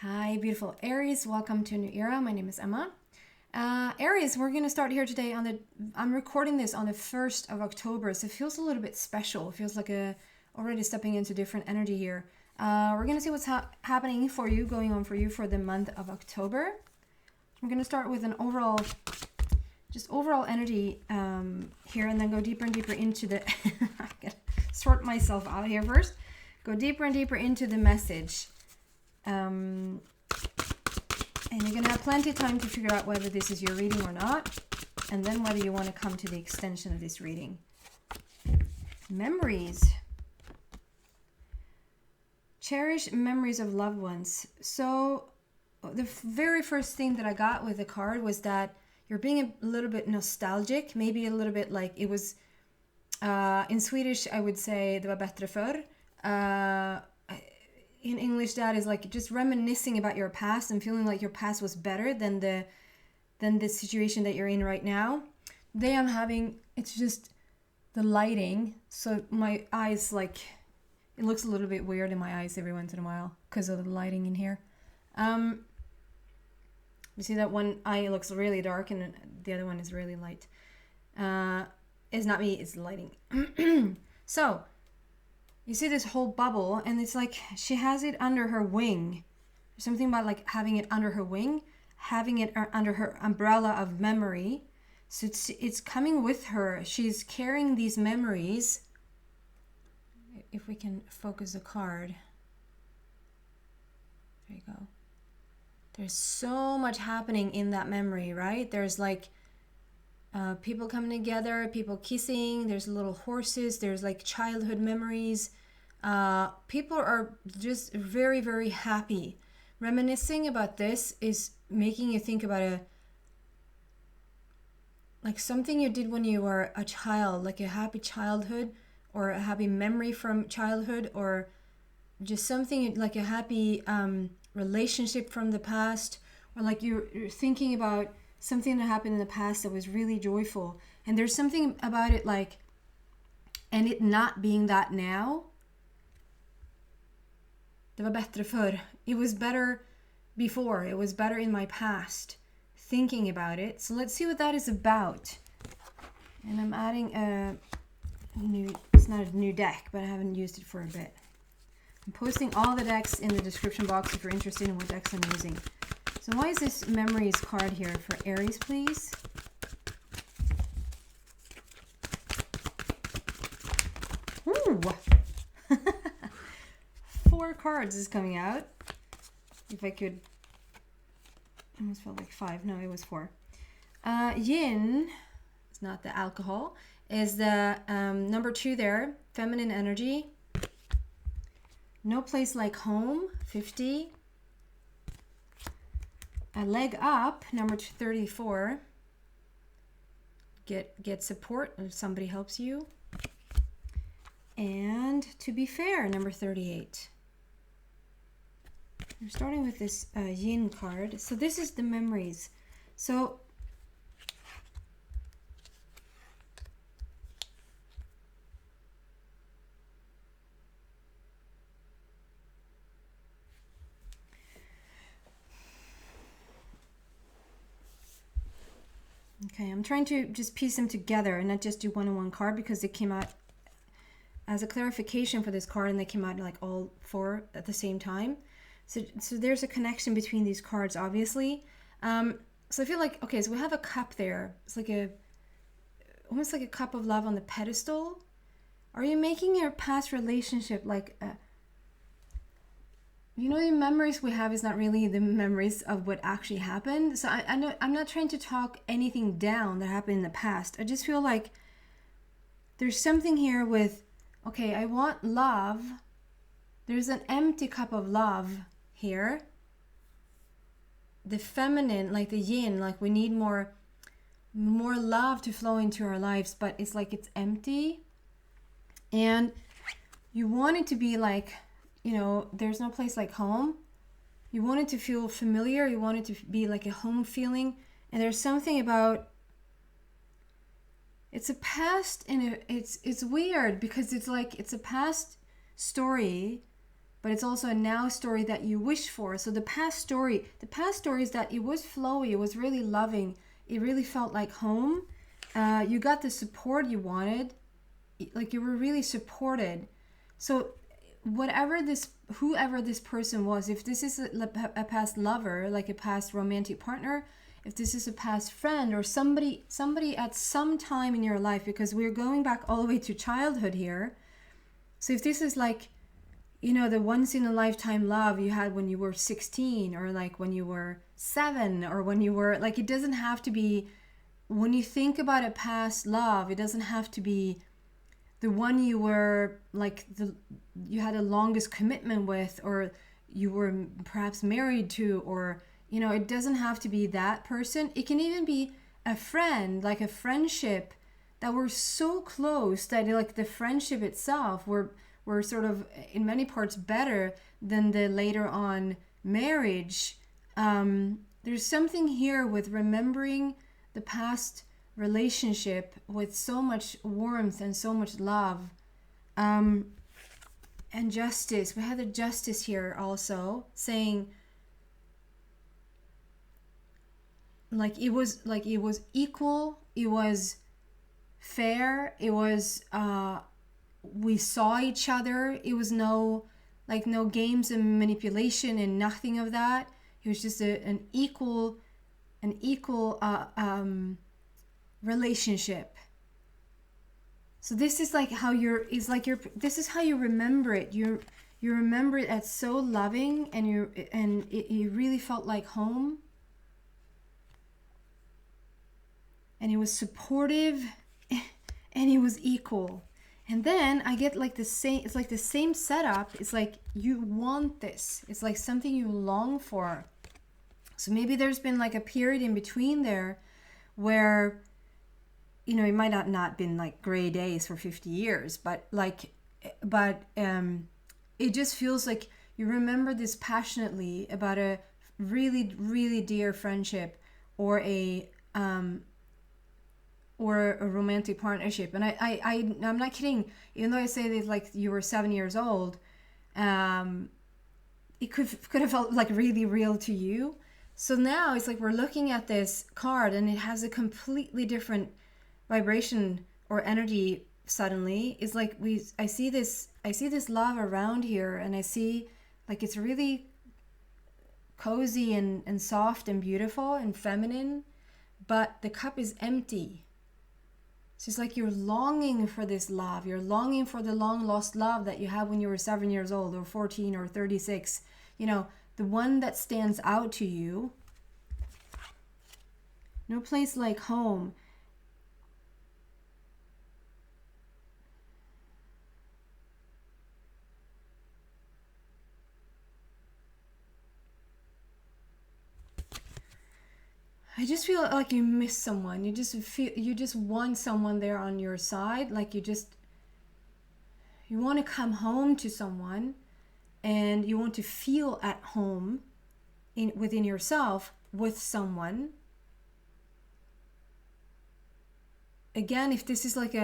Hi, beautiful Aries. Welcome to a new era. My name is Emma. Aries, we're going to start here today I'm recording this on the 1st of October, so it feels a little bit special. It feels like already stepping into different energy here. We're going to see what's happening for you, going on for you for the month of October. I'm going to start with an overall energy here, and then go deeper and deeper into the, I'm going to sort myself out here first. Go deeper and deeper into the message. And you're going to have plenty of time to figure out whether this is your reading or not, and then whether you want to come to the extension of this reading. Memories. Cherish memories of loved ones. So the very first thing that I got with the card was that you're being a little bit nostalgic, maybe a little bit like it was, in Swedish I would say det var bättre förr. In English, that is like just reminiscing about your past and feeling like your past was better than the situation that you're in right now. Today I'm having, it's just the lighting, so my eyes, like, it looks a little bit weird in my eyes every once in a while because of the lighting in here. You see that one eye looks really dark and the other one is really light. It's not me, it's the lighting. So you see this whole bubble, and it's like she has it under her wing. There's something about like having it under her wing, having it under her umbrella of memory. So it's coming with her. She's carrying these memories. If we can focus the card. There you go. There's so much happening in that memory, right? There's like people coming together, people kissing, there's little horses, there's like childhood memories. People are just very, very happy. Reminiscing about this is making you think about like something you did when you were a child, like a happy childhood or a happy memory from childhood, or just something like a happy relationship from the past, or like you're thinking about something that happened in the past that was really joyful, and there's something about it like, and it not being that now. Det var bättre förr. It was better before. It was better in my past. Thinking about it. So let's see what that is about. And I'm adding a new, it's not a new deck, but I haven't used it for a bit. I'm posting all the decks in the description box if you're interested in what decks I'm using. So why is this memories card here for Aries, please? Ooh! 4 cards is coming out. If I could, I almost felt like 5. No, it was 4. Yin, it's not the alcohol, is the number 2 there. Feminine energy. No place like home, 50. A leg up, number 34. Get support if somebody helps you. And to be fair, number 38. We're starting with this yin card. So this is the memories. So okay, I'm trying to just piece them together and not just do one-on-one card, because they came out as a clarification for this card and they came out like all 4 at the same time. So there's a connection between these cards, obviously. So I feel like, okay, so we have a cup there. It's like almost like a cup of love on the pedestal. Are you making your past relationship like you know, the memories we have is not really the memories of what actually happened. So I'm not trying to talk anything down that happened in the past. I just feel like there's something here with, okay, I want love. There's an empty cup of love here. The feminine, like the yin, like we need more love to flow into our lives, but it's like it's empty. And you want it to be like, you know, there's no place like home. You want it to feel familiar. You want it to be like a home feeling. And there's something about, it's a past, and it's weird because it's like, it's a past story, but it's also a now story that you wish for. So the past story is that it was flowy, it was really loving, it really felt like home. You got the support you wanted, like you were really supported. So whoever this person was, if this is a past lover, like a past romantic partner, if this is a past friend or somebody at some time in your life, because we're going back all the way to childhood here. So if this is like, you know, the once in a lifetime love you had when you were 16, or like when you were 7, or when you were like, it doesn't have to be, when you think about a past love, it doesn't have to be the one you were like you had the longest commitment with, or you were perhaps married to, or, you know, it doesn't have to be that person. It can even be a friend, like a friendship that were so close that like the friendship itself were sort of in many parts better than the later on marriage. There's something here with remembering the past relationship with so much warmth and so much love, and justice. We had the justice here also, saying like it was equal, it was fair, it was we saw each other. It was no games and manipulation and nothing of that. It was just an equal relationship. So this is like how this is how you remember it. You remember it as so loving, and it really felt like home, and it was supportive, and it was equal. And then I get like the same, it's like the same setup. It's like you want this. It's like something you long for. So maybe there's been like a period in between there where, you know, it might not been like gray days for 50 years, but it just feels like you remember this passionately about a really, really dear friendship, or a romantic partnership. And I'm not kidding. Even though I say that like you were 7 years old, it could have felt like really real to you. So now it's like we're looking at this card, and it has a completely different vibration or energy. Suddenly, it's like I see this love around here, and I see like it's really cozy and soft and beautiful and feminine, but the cup is empty. So it's like you're longing for this love. You're longing for the long lost love that you had when you were 7 years old, or 14, or 36. You know, the one that stands out to you. No place like home. I just feel like you miss someone. You just want someone there on your side. Like you want to come home to someone, and you want to feel at home within yourself with someone. Again, if this is like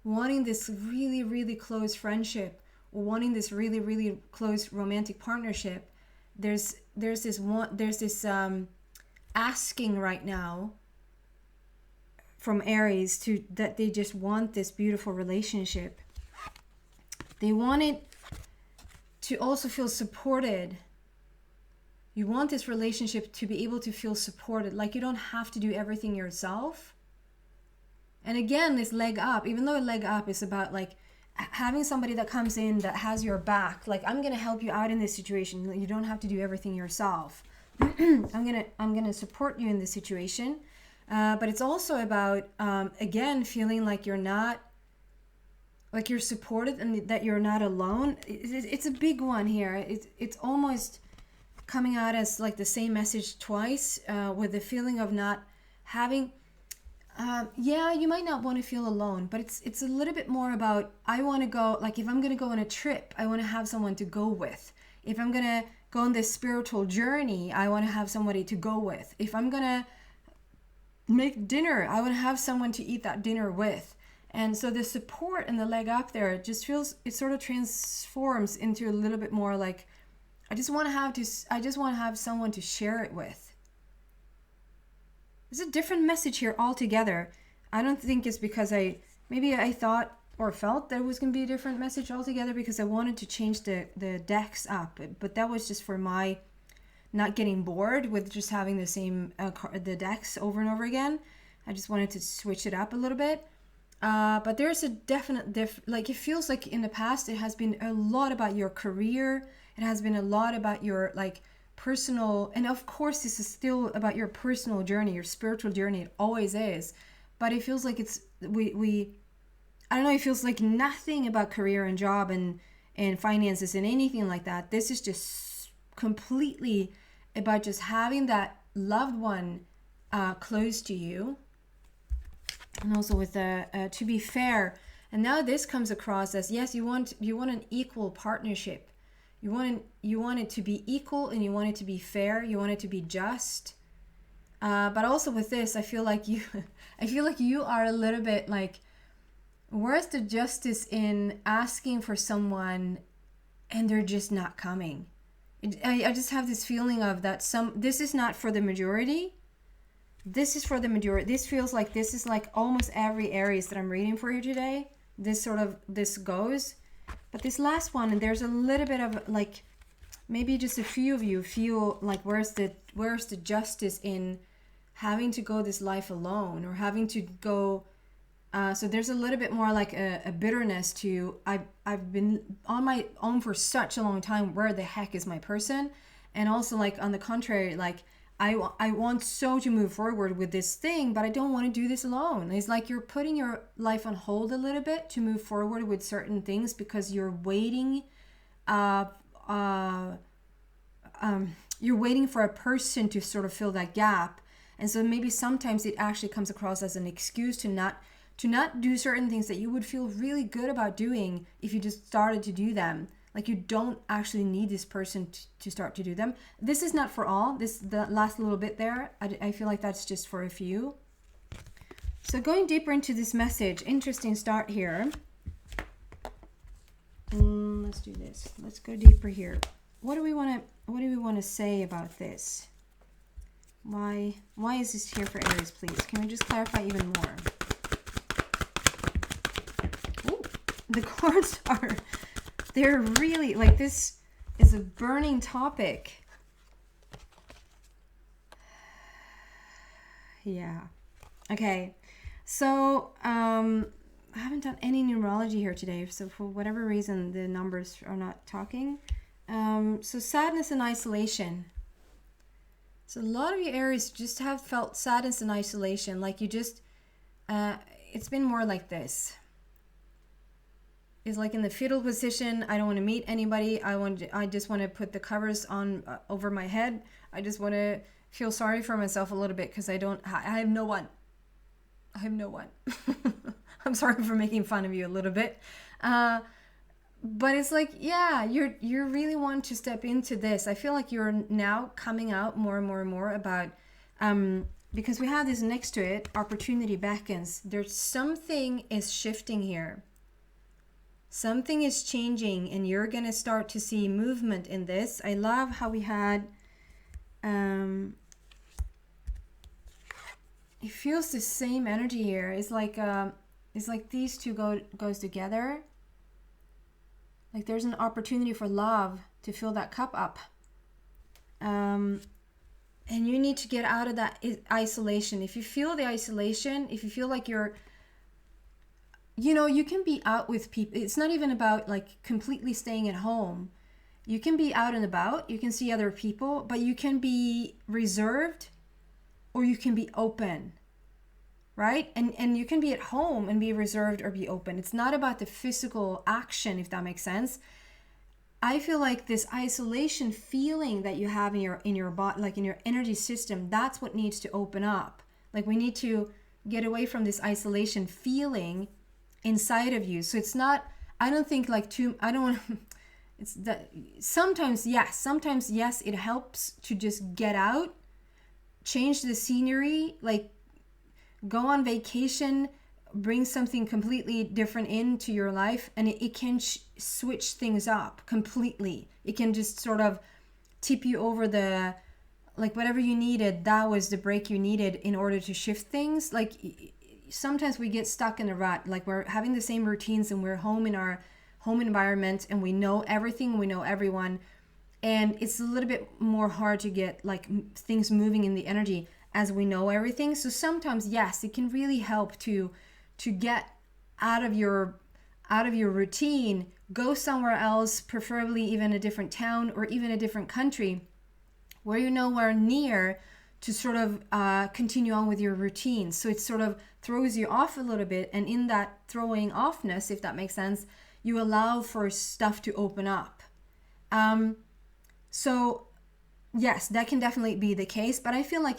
wanting this really, really close friendship, or wanting this really, really close romantic partnership, there's this asking right now from Aries that they just want this beautiful relationship. They want it to also feel supported. You want this relationship to be able to feel supported, like you don't have to do everything yourself. And again, this leg up, even though a leg up is about like having somebody that comes in that has your back, like I'm going to help you out in this situation. You don't have to do everything yourself. I'm gonna support you in this situation, but it's also about again feeling like you're supported, and that you're not alone. It's a big one here. It's almost coming out as like the same message twice, with the feeling of not having. You might not want to feel alone, but it's a little bit more about, I want to go, like if I'm gonna go on a trip, I want to have someone to go with. If I'm gonna go on this spiritual journey, I want to have somebody to go with. If I'm gonna make dinner, I want to have someone to eat that dinner with. And so the support and the leg up there, it just feels, it sort of transforms into a little bit more like, I just want to have someone to share it with. There's a different message here altogether. I don't think it's because maybe I thought or felt there was going to be a different message altogether because I wanted to change the decks up. But that was just for my not getting bored with just having the same the decks over and over again. I just wanted to switch it up a little bit. But there's a definite like it feels like in the past it has been a lot about your career. It has been a lot about your like personal, and of course this is still about your personal journey, your spiritual journey. It always is. But it feels like it's I don't know, it feels like nothing about career and job and finances and anything like that. This is just completely about just having that loved one close to you. And also with to be fair. And now this comes across as, yes, you want an equal partnership. You want it to be equal, and you want it to be fair. You want it to be just. But also with this, I feel like you are a little bit like, where's the justice in asking for someone and they're just not coming? I just have this feeling of that this is not for the majority. This is for the majority. This feels like this is like almost every Aries that I'm reading for you today. This goes. But this last one, and there's a little bit of like, maybe just a few of you feel like where's the justice in having to go this life alone, or having to go. So there's a little bit more like a bitterness to, I've been on my own for such a long time. Where the heck is my person? And also like on the contrary, like I want so to move forward with this thing, but I don't want to do this alone. It's like you're putting your life on hold a little bit to move forward with certain things because you're waiting. You're waiting for a person to sort of fill that gap. And so maybe sometimes it actually comes across as an excuse to not do certain things that you would feel really good about doing if you just started to do them. Like you don't actually need this person to start to do them. This is not for all. The last little bit there, I feel like that's just for a few. So going deeper into this message, interesting start here. Let's do this. Let's go deeper here. What do we want to say about this? Why is this here for Aries, please? Can we just clarify even more? Ooh, the cards they're really like, this is a burning topic. Yeah. Okay. So I haven't done any numerology here today, so for whatever reason the numbers are not talking. So sadness and isolation. So a lot of you Aries just have felt sadness and isolation, like you just it's been more like this. It's like in the fetal position. I don't want to meet anybody. I just want to put the covers on over my head. I just want to feel sorry for myself a little bit because I have no one. I have no one. I'm sorry for making fun of you a little bit. But it's like, yeah, you really want to step into this. I feel like you're now coming out more and more and more about, because we have this next to it, opportunity beckons. There's something is shifting here. Something is changing, and you're going to start to see movement in this. I love how we had, it feels the same energy here. It's like these two goes together. Like there's an opportunity for love to fill that cup up. And you need to get out of that isolation. If you feel the isolation, if you feel like you can be out with people. It's not even about like completely staying at home. You can be out and about. You can see other people, but you can be reserved or you can be open, right? And you can be at home and be reserved or be open. It's not about the physical action, if that makes sense. I feel like this isolation feeling that you have in your body, like in your energy system, that's what needs to open up. Like we need to get away from this isolation feeling inside of you. So it's not, I don't think like I don't want to, it's that sometimes yes, it helps to just get out, change the scenery, like go on vacation, bring something completely different into your life, and it can switch things up completely. It can just sort of tip you over the, like whatever you needed, that was the break you needed in order to shift things. Like sometimes we get stuck in a rut, like we're having the same routines and we're home in our home environment and we know everything, we know everyone, and it's a little bit more hard to get like things moving in the energy as we know everything. So sometimes, yes, it can really help to get out of your routine, go somewhere else, preferably even a different town or even a different country where you know we're near, to sort of continue on with your routine. So it sort of throws you off a little bit, and in that throwing offness, if that makes sense, you allow for stuff to open up. So yes, that can definitely be the case, but I feel like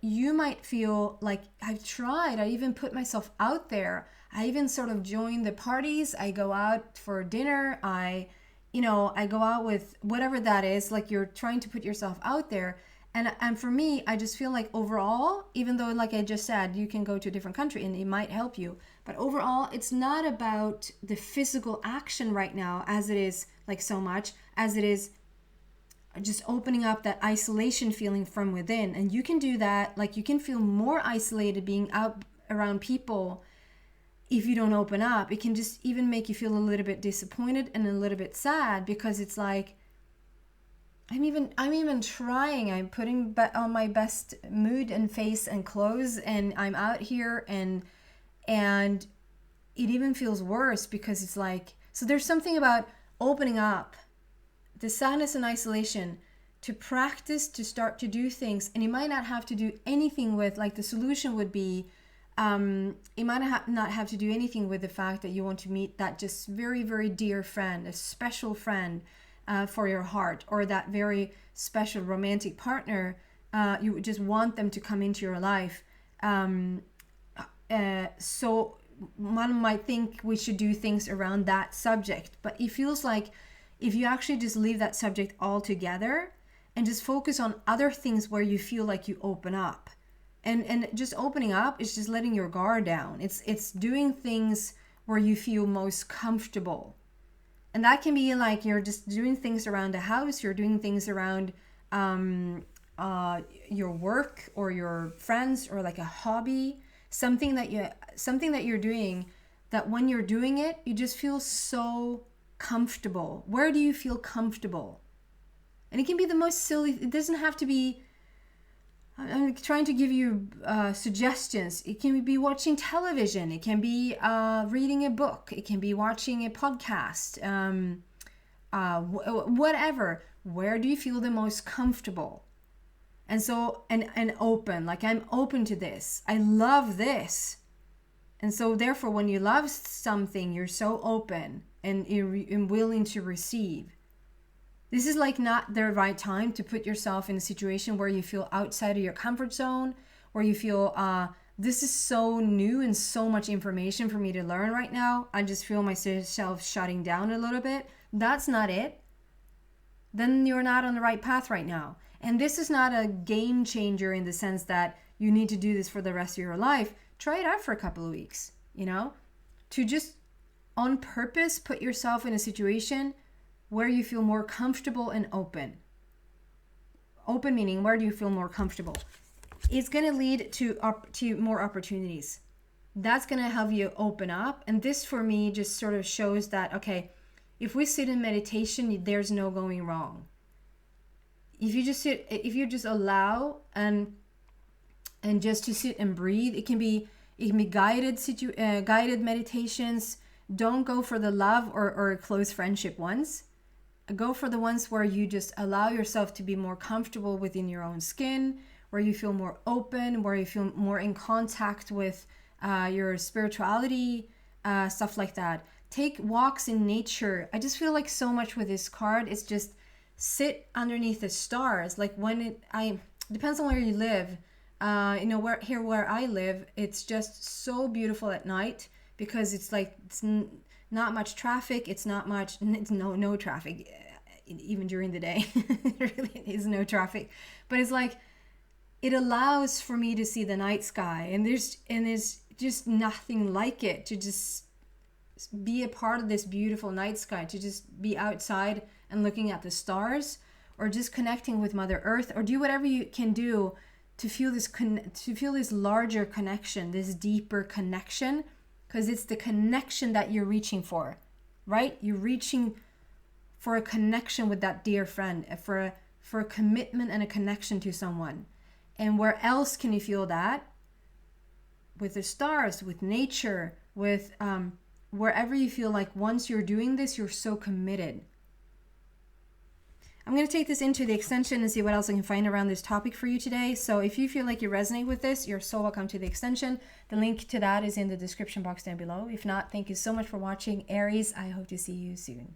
you might feel like, I've tried, I even put myself out there, I even sort of join the parties, I go out for dinner, I go out with whatever that is, like you're trying to put yourself out there. And for me, I just feel like overall, even though like I just said, you can go to a different country and it might help you, but overall, it's not about the physical action right now as it is, like so much as it is just opening up that isolation feeling from within. And you can do that, like you can feel more isolated being out around people if you don't open up. It can just even make you feel a little bit disappointed and a little bit sad, because it's like, I'm even trying, I'm putting on my best mood and face and clothes, and I'm out here, and it even feels worse, because it's like, so there's something about opening up, the sadness and isolation, to practice, to start to do things. And you might not have to do anything with, like the solution would be, you might not have to do anything with the fact that you want to meet that just very, very dear friend, a special friend for your heart, or that very special romantic partner. You just want them to come into your life. So one might think we should do things around that subject, but it feels like if you actually just leave that subject altogether and just focus on other things where you feel like you open up. And just opening up is just letting your guard down. It's doing things where you feel most comfortable. And that can be like you're just doing things around the house, you're doing things around your work or your friends, or like a hobby, something that you're doing that when you're doing it, you just feel so comfortable. Where do you feel comfortable? And it can be the most silly, it doesn't have to be, I'm trying to give you suggestions. It can be watching television. It can be reading a book. It can be watching a podcast. Whatever. Where do you feel the most comfortable? And so, and open. Like, I'm open to this. I love this. And so, therefore, when you love something, you're so open and you're willing to receive. This is like not the right time to put yourself in a situation where you feel outside of your comfort zone, where you feel, this is so new and so much information for me to learn right now. I just feel myself shutting down a little bit. That's not it. Then you're not on the right path right now. And this is not a game changer in the sense that you need to do this for the rest of your life. Try it out for a couple of weeks, to just on purpose put yourself in a situation where you feel more comfortable and open. Open meaning, where do you feel more comfortable? It's going to lead to more opportunities. That's going to help you open up. And this for me just sort of shows that, okay, if we sit in meditation, there's no going wrong. If you just allow and just to sit and breathe, it can be guided meditations. Don't go for the love or close friendship ones. Go for the ones where you just allow yourself to be more comfortable within your own skin, where you feel more open, where you feel more in contact with your spirituality, stuff like that. Take walks in nature. I just feel like so much with this card, it's just sit underneath the stars. Like depends on where you live. Where I live, it's just so beautiful at night because it's like, not much traffic. It's no traffic, even during the day. There really is no traffic, but it's like it allows for me to see the night sky, and there's just nothing like it, to just be a part of this beautiful night sky, to just be outside and looking at the stars, or just connecting with Mother Earth, or do whatever you can do to feel this larger connection, this deeper connection, because it's the connection that you're reaching for, right? You're reaching for a connection with that dear friend, for a commitment and a connection to someone. And where else can you feel that? With the stars, with nature, with wherever you feel like once you're doing this, you're so committed. I'm going to take this into the extension and see what else I can find around this topic for you today. So if you feel like you resonate with this, you're so welcome to the extension. The link to that is in the description box down below. If not, thank you so much for watching. Aries, I hope to see you soon.